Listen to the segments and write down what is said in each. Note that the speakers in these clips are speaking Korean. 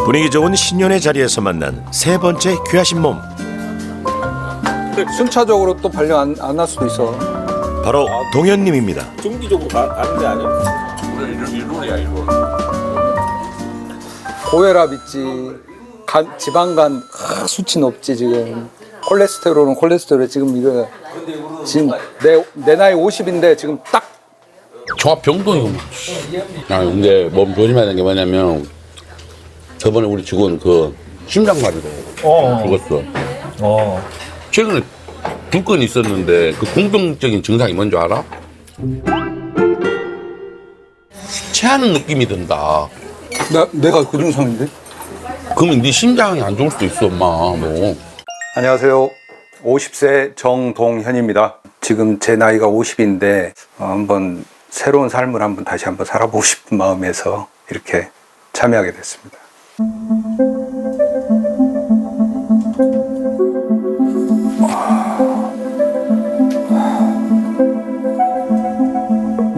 분위기 좋은 신년의 자리에서 만난 세 번째 귀하신 몸. 순차적으로 또 발령 안 날 수도 있어. 바로 동현님입니다. 정기적으로 가는 데 아니야? 일본이야, 일본. 고혈압 있지, 지방간 수치 높지 지금. 콜레스테롤 지금 이거 지금 내 나이 50인데 지금 딱 종합병동이구만. 아, 근데 몸 조심해야 되는 게 뭐냐면 저번에 우리 직원 그 심장마비로 죽었어. 최근에 두 건 있었는데 그 공통적인 증상이 뭔지 알아? 체하는 느낌이 든다. 내가 그 증상인데? 그러면 네 심장이 안 좋을 수도 있어, 엄마. 뭐. 안녕하세요. 50세 정동현입니다. 지금 제 나이가 50인데 한번 새로운 삶을 다시 한번 살아보고 싶은 마음에서 이렇게 참여하게 됐습니다.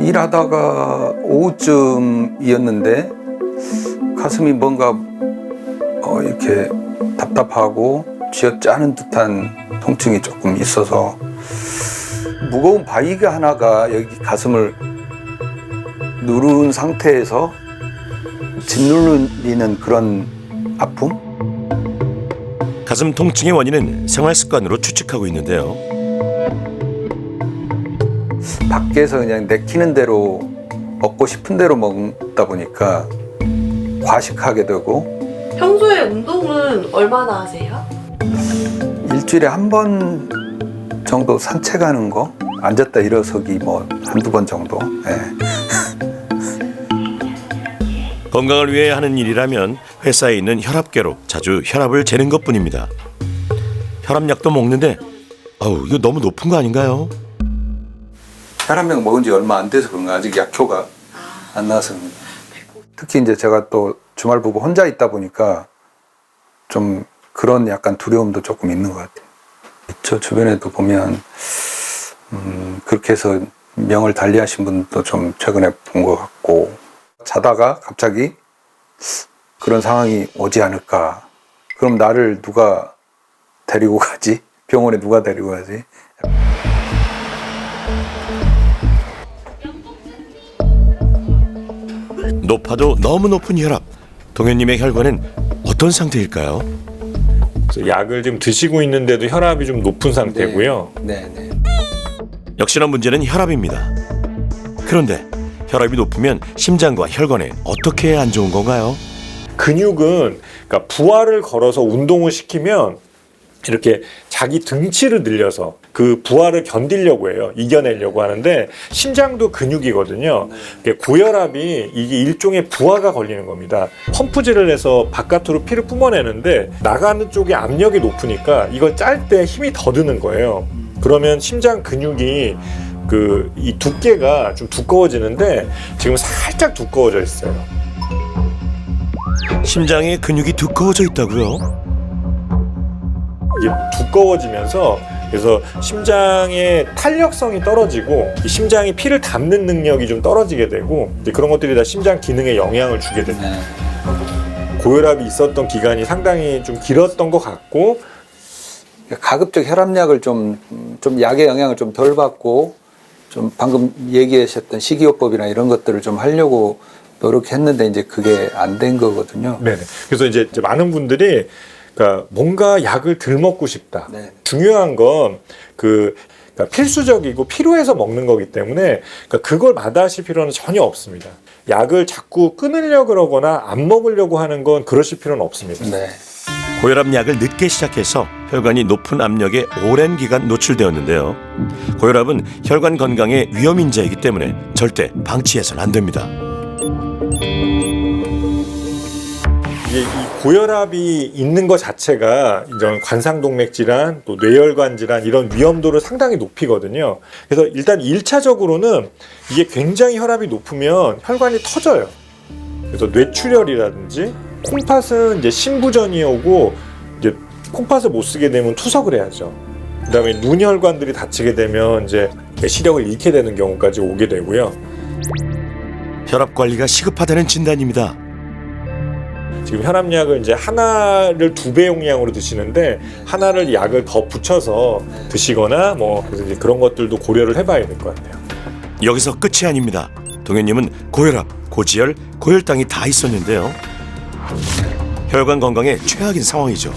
일하다가 오후쯤이었는데 가슴이 뭔가 이렇게 답답하고 쥐어짜는 듯한 통증이 조금 있어서 무거운 바위가 하나가 여기 가슴을 누른 상태에서 짓눌리는 그런 아픔? 가슴 통증의 원인은 생활 습관으로 추측하고 있는데요. 밖에서 그냥 내키는 대로 먹고 싶은 대로 먹다 보니까 과식하게 되고. 평소에 운동은 얼마나 하세요? 일주일에 한 번 정도 산책하는 거, 앉았다 일어서기 뭐 한두 번 정도. 네. 건강을 위해 하는 일이라면 회사에 있는 혈압계로 자주 혈압을 재는 것뿐입니다. 혈압약도 먹는데 이거 너무 높은 거 아닌가요? 혈압약 먹은 지 얼마 안 돼서 그런가 아직 약효가 안 나서 그런가. 특히 이제 제가 또 주말 부부 혼자 있다 보니까 좀 그런 약간 두려움도 조금 있는 것 같아요. 저 주변에도 보면 그렇게 해서 명을 달리하신 분도 좀 최근에 본 것 같고, 자다가 갑자기 그런 상황이 오지 않을까. 그럼 나를 누가 데리고 가지? 병원에 누가 데리고 가지? 높아도 너무 높은 혈압. 동현님의 혈관은 어떤 상태일까요? 약을 지금 드시고 있는데도 혈압이 좀 높은 상태고요. 네. 역시나 문제는 혈압입니다. 그런데 혈압이 높으면 심장과 혈관에 어떻게 안 좋은 건가요? 근육은 그러니까 부하를 걸어서 운동을 시키면 이렇게 자기 등치를 늘려서 그 부하를 견디려고 해요. 이겨내려고 하는데 심장도 근육이거든요. 고혈압이 이게 일종의 부하가 걸리는 겁니다. 펌프질을 해서 바깥으로 피를 뿜어내는데 나가는 쪽에 압력이 높으니까 이걸 짤 때 힘이 더 드는 거예요. 그러면 심장 근육이 이 두께가 좀 두꺼워지는데 지금 살짝 두꺼워져 있어요. 심장의 근육이 두꺼워져 있다고요? 이게 두꺼워지면서 그래서 심장의 탄력성이 떨어지고 이 심장이 피를 담는 능력이 좀 떨어지게 되고 이제 그런 것들이 다 심장 기능에 영향을 주게 됩니다. 고혈압이 있었던 기간이 상당히 좀 길었던 것 같고, 가급적 혈압약을 좀 약의 영향을 좀 덜 받고, 좀 방금 얘기하셨던 식이요법이나 이런 것들을 좀 하려고 노력했는데 이제 그게 안 된 거거든요. 네네. 그래서 이제 많은 분들이 그러니까 뭔가 약을 덜 먹고 싶다. 네. 중요한 건 그러니까 필수적이고 필요해서 먹는 거기 때문에 그걸 마다하실 필요는 전혀 없습니다. 약을 자꾸 끊으려고 그러거나 안 먹으려고 하는 건 그러실 필요는 없습니다. 네. 고혈압 약을 늦게 시작해서 혈관이 높은 압력에 오랜 기간 노출되었는데요. 고혈압은 혈관 건강의 위험 인자이기 때문에 절대 방치해서는 안 됩니다. 이게 이 고혈압이 있는 것 자체가 이런 관상동맥 질환, 또 뇌혈관 질환 이런 위험도를 상당히 높이거든요. 그래서 일단 1차적으로는 이게 굉장히 혈압이 높으면 혈관이 터져요. 그래서 뇌출혈이라든지 콩팥은 이제 심부전이 오고 이제 콩팥을 못 쓰게 되면 투석을 해야죠. 그다음에 눈혈관들이 다치게 되면 이제 시력을 잃게 되는 경우까지 오게 되고요. 혈압 관리가 시급하다는 진단입니다. 지금 혈압약을 이제 하나를 2배 용량으로 드시는데 하나를 약을 더 붙여서 드시거나 뭐 그래서 이제 그런 것들도 고려를 해봐야 될 것 같아요. 여기서 끝이 아닙니다. 동현님은 고혈압, 고지혈, 고혈당이 다 있었는데요. 혈관 건강에 최악인 상황이죠.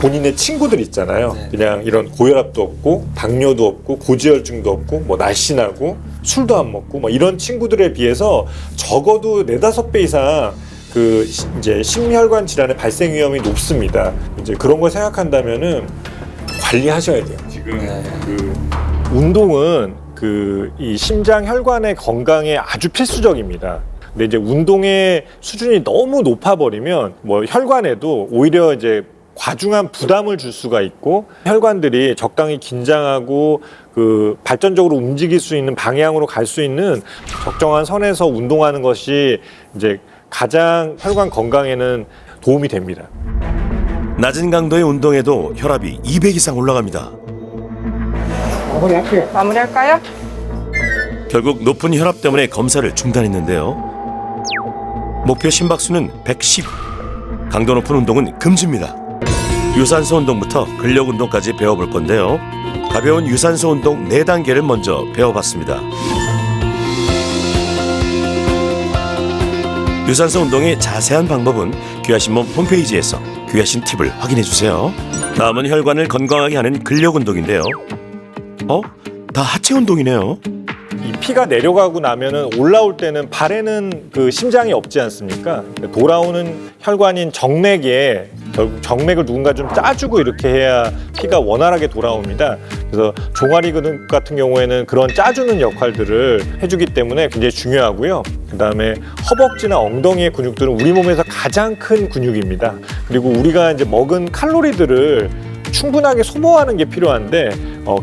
본인의 친구들 있잖아요. 그냥 이런 고혈압도 없고 당뇨도 없고 고지혈증도 없고 뭐 날씬하고 술도 안 먹고 뭐 이런 친구들에 비해서 적어도 4-5배 이상 그 이제 심혈관 질환의 발생 위험이 높습니다. 이제 그런 걸 생각한다면은 관리하셔야 돼요. 지금 그 운동은 그 이 심장 혈관의 건강에 아주 필수적입니다. 근데 이제 운동의 수준이 너무 높아 버리면 뭐 혈관에도 오히려 이제 과중한 부담을 줄 수가 있고 혈관들이 적당히 긴장하고 그 발전적으로 움직일 수 있는 방향으로 갈 수 있는 적정한 선에서 운동하는 것이 이제 가장 혈관 건강에는 도움이 됩니다. 낮은 강도의 운동에도 혈압이 200 이상 올라갑니다. 마무리할까요? 결국 높은 혈압 때문에 검사를 중단했는데요. 목표 심박수는 110. 강도 높은 운동은 금지입니다. 유산소 운동부터 근력 운동까지 배워볼 건데요. 가벼운 유산소 운동 4단계를 먼저 배워봤습니다. 유산소 운동의 자세한 방법은 귀하신 몸 홈페이지에서 귀하신 팁을 확인해주세요. 다음은 혈관을 건강하게 하는 근력 운동인데요. 다 하체 운동이네요. 이 피가 내려가고 나면은 올라올 때는 발에는 그 심장이 없지 않습니까? 돌아오는 혈관인 정맥에 결국 정맥을 누군가 좀 짜주고 이렇게 해야 피가 원활하게 돌아옵니다. 그래서 종아리 근육 같은 경우에는 그런 짜주는 역할들을 해주기 때문에 굉장히 중요하고요. 그다음에 허벅지나 엉덩이의 근육들은 우리 몸에서 가장 큰 근육입니다. 그리고 우리가 이제 먹은 칼로리들을 충분하게 소모하는 게 필요한데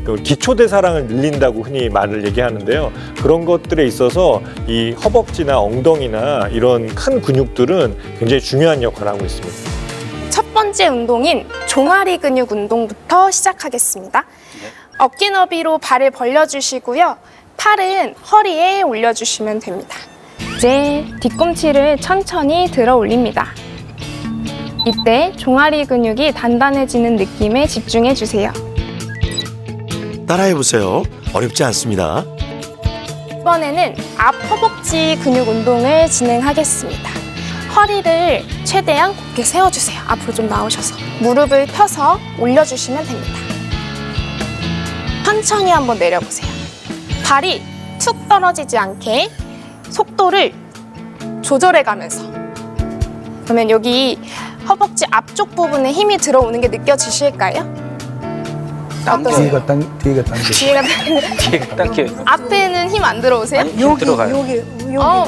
그 기초대사량을 늘린다고 흔히 말을 얘기하는데요. 그런 것들에 있어서 이 허벅지나 엉덩이나 이런 큰 근육들은 굉장히 중요한 역할을 하고 있습니다. 첫 번째 운동인 종아리 근육 운동부터 시작하겠습니다. 어깨 너비로 발을 벌려주시고요. 팔은 허리에 올려주시면 됩니다. 이제 뒤꿈치를 천천히 들어 올립니다. 이때 종아리 근육이 단단해지는 느낌에 집중해 주세요. 따라해보세요. 어렵지 않습니다. 이번에는 앞 허벅지 근육 운동을 진행하겠습니다. 허리를 최대한 곧게 세워주세요. 앞으로 좀 나오셔서 무릎을 펴서 올려주시면 됩니다. 천천히 한번 내려보세요. 발이 툭 떨어지지 않게 속도를 조절해가면서. 그러면 여기 허벅지 앞쪽 부분에 힘이 들어오는 게 느껴지실까요? 뒤가 당겨. 뒤가 당겨. 앞에는 힘 안 들어오세요? 힘 들어가요. 여기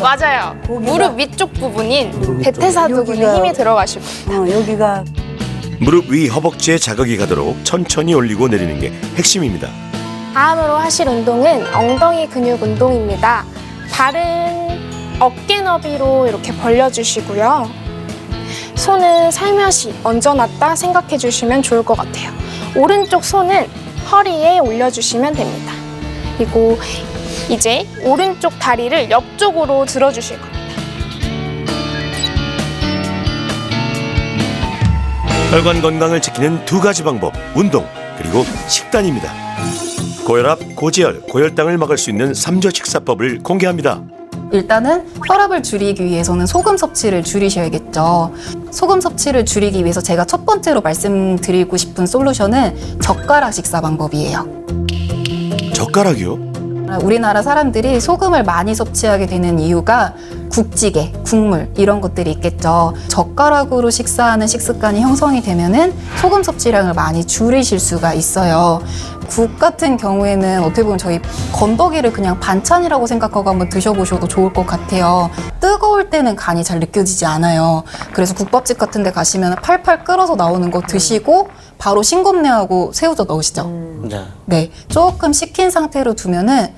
맞아요. 무릎 위쪽 부분인 대퇴사두근에 힘이 들어가실 겁니다. 여기가 무릎 위 허벅지에 자극이 가도록 천천히 올리고 내리는 게 핵심입니다. 다음으로 하실 운동은 엉덩이 근육 운동입니다. 발은 어깨 너비로 이렇게 벌려주시고요. 손은 살며시 얹어놨다 생각해 주시면 좋을 것 같아요. 오른쪽 손은 허리에 올려주시면 됩니다. 그리고 이제 오른쪽 다리를 옆쪽으로 들어주실 겁니다. 혈관 건강을 지키는 2가지 방법, 운동 그리고 식단입니다. 고혈압, 고지혈, 고혈당을 막을 수 있는 3조 식사법을 공개합니다. 일단은 혈압을 줄이기 위해서는 소금 섭취를 줄이셔야겠죠. 소금 섭취를 줄이기 위해서 제가 첫 번째로 말씀드리고 싶은 솔루션은 젓가락 식사 방법이에요. 젓가락이요? 우리나라 사람들이 소금을 많이 섭취하게 되는 이유가 국찌개, 국물 이런 것들이 있겠죠. 젓가락으로 식사하는 식습관이 형성이 되면은 소금 섭취량을 많이 줄이실 수가 있어요. 국 같은 경우에는 어떻게 보면 저희 건더기를 그냥 반찬이라고 생각하고 한번 드셔보셔도 좋을 것 같아요. 뜨거울 때는 간이 잘 느껴지지 않아요. 그래서 국밥집 같은 데 가시면 팔팔 끓어서 나오는 거 드시고 바로 싱겁네하고 새우젓 넣으시죠. 네, 조금 식힌 상태로 두면은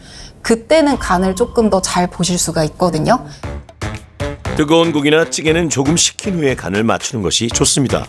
그때는 간을 조금 더 잘 보실 수가 있거든요. 뜨거운 국이나 찌개는 조금 식힌 후에 간을 맞추는 것이 좋습니다.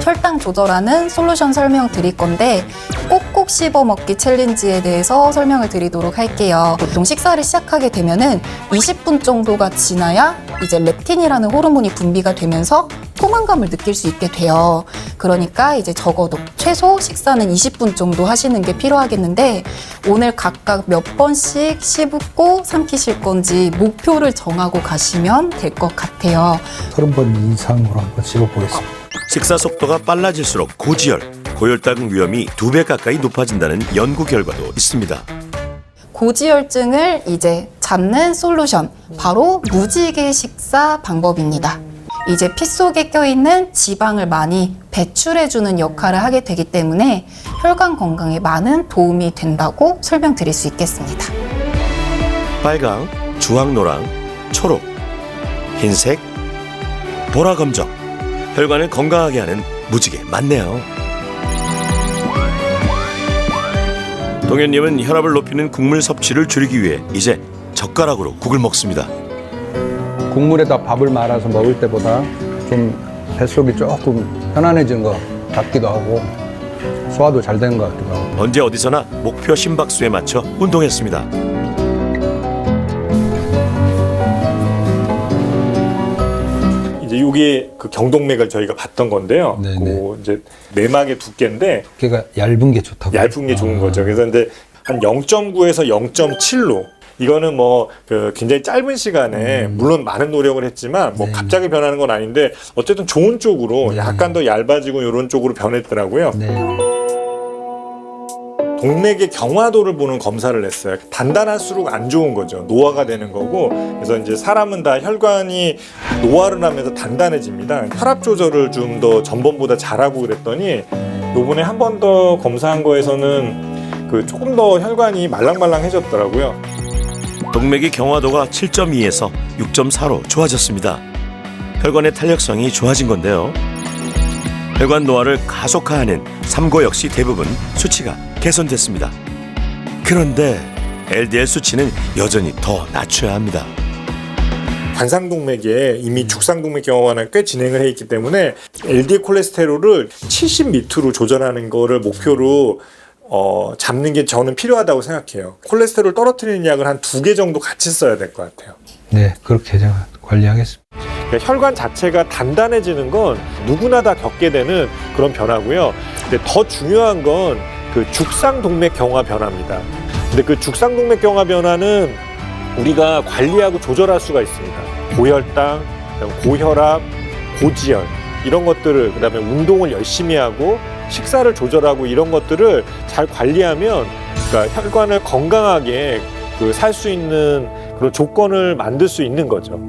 혈당 조절하는 솔루션 설명 드릴 건데 꼭꼭 꼭 씹어 먹기 챌린지에 대해서 설명을 드리도록 할게요. 보통 식사를 시작하게 되면은 20분 정도가 지나야 이제 렙틴이라는 호르몬이 분비가 되면서 포만감을 느낄 수 있게 돼요. 그러니까 이제 적어도 최소 식사는 20분 정도 하시는 게 필요하겠는데 오늘 각각 몇 번씩 씹고 삼키실 건지 목표를 정하고 가시면 될 것 같아요. 30번 이상으로 한번 씹어보겠습니다. 식사 속도가 빨라질수록 고지혈, 고혈당 위험이 2배 가까이 높아진다는 연구 결과도 있습니다. 고지혈증을 이제 잡는 솔루션, 바로 무지개 식사 방법입니다. 이제 피 속에 껴있는 지방을 많이 배출해주는 역할을 하게 되기 때문에 혈관 건강에 많은 도움이 된다고 설명드릴 수 있겠습니다. 빨강, 주황노랑, 초록, 흰색, 보라검정. 혈관을 건강하게 하는 무지개 맞네요. 동현님은 혈압을 높이는 국물 섭취를 줄이기 위해 이제 젓가락으로 국을 먹습니다. 국물에다 밥을 말아서 먹을 때보다 좀 뱃속이 조금 편안해진 것 같기도 하고 소화도 잘 되는 것 같기도 하고. 언제 어디서나 목표 심박수에 맞춰 운동했습니다. 이제 이게 그 경동맥을 저희가 봤던 건데요. 네네. 그 이제 내막의 두께인데 걔가 얇은 게 좋다고. 얇은 게 좋은 거죠. 그래서 이제 한 0.9에서 0.7로 이거는 뭐 그 굉장히 짧은 시간에 물론 많은 노력을 했지만 뭐 네. 갑자기 변하는 건 아닌데 어쨌든 좋은 쪽으로 네. 약간 더 얇아지고 이런 쪽으로 변했더라고요. 네. 동맥의 경화도를 보는 검사를 했어요. 단단할수록 안 좋은 거죠. 노화가 되는 거고. 그래서 이제 사람은 다 혈관이 노화를 하면서 단단해집니다. 혈압 조절을 좀 더 전번보다 잘하고 그랬더니 요번에 한 번 더 검사한 거에서는 그 조금 더 혈관이 말랑말랑해졌더라고요. 동맥의 경화도가 7.2에서 6.4로 좋아졌습니다. 혈관의 탄력성이 좋아진 건데요. 혈관 노화를 가속화하는 삼고 역시 대부분 수치가 개선됐습니다. 그런데 LDL 수치는 여전히 더 낮춰야 합니다. 관상동맥에 이미 죽상동맥 경화가 꽤 진행을 해 있기 때문에 LDL 콜레스테롤을 70 밑으로 조절하는 거를 목표로 잡는 게 저는 필요하다고 생각해요. 콜레스테롤 떨어뜨리는 약을 한 2개 정도 같이 써야 될 것 같아요. 네, 그렇게 제가 관리하겠습니다. 그러니까 혈관 자체가 단단해지는 건 누구나 다 겪게 되는 그런 변화고요. 근데 더 중요한 건 그 죽상동맥 경화 변화입니다. 근데 그 죽상동맥 경화 변화는 우리가 관리하고 조절할 수가 있습니다. 고혈당, 고혈압, 고지혈 이런 것들을, 그다음에 운동을 열심히 하고 식사를 조절하고 이런 것들을 잘 관리하면, 그러니까 혈관을 건강하게 살 수 있는 그런 조건을 만들 수 있는 거죠.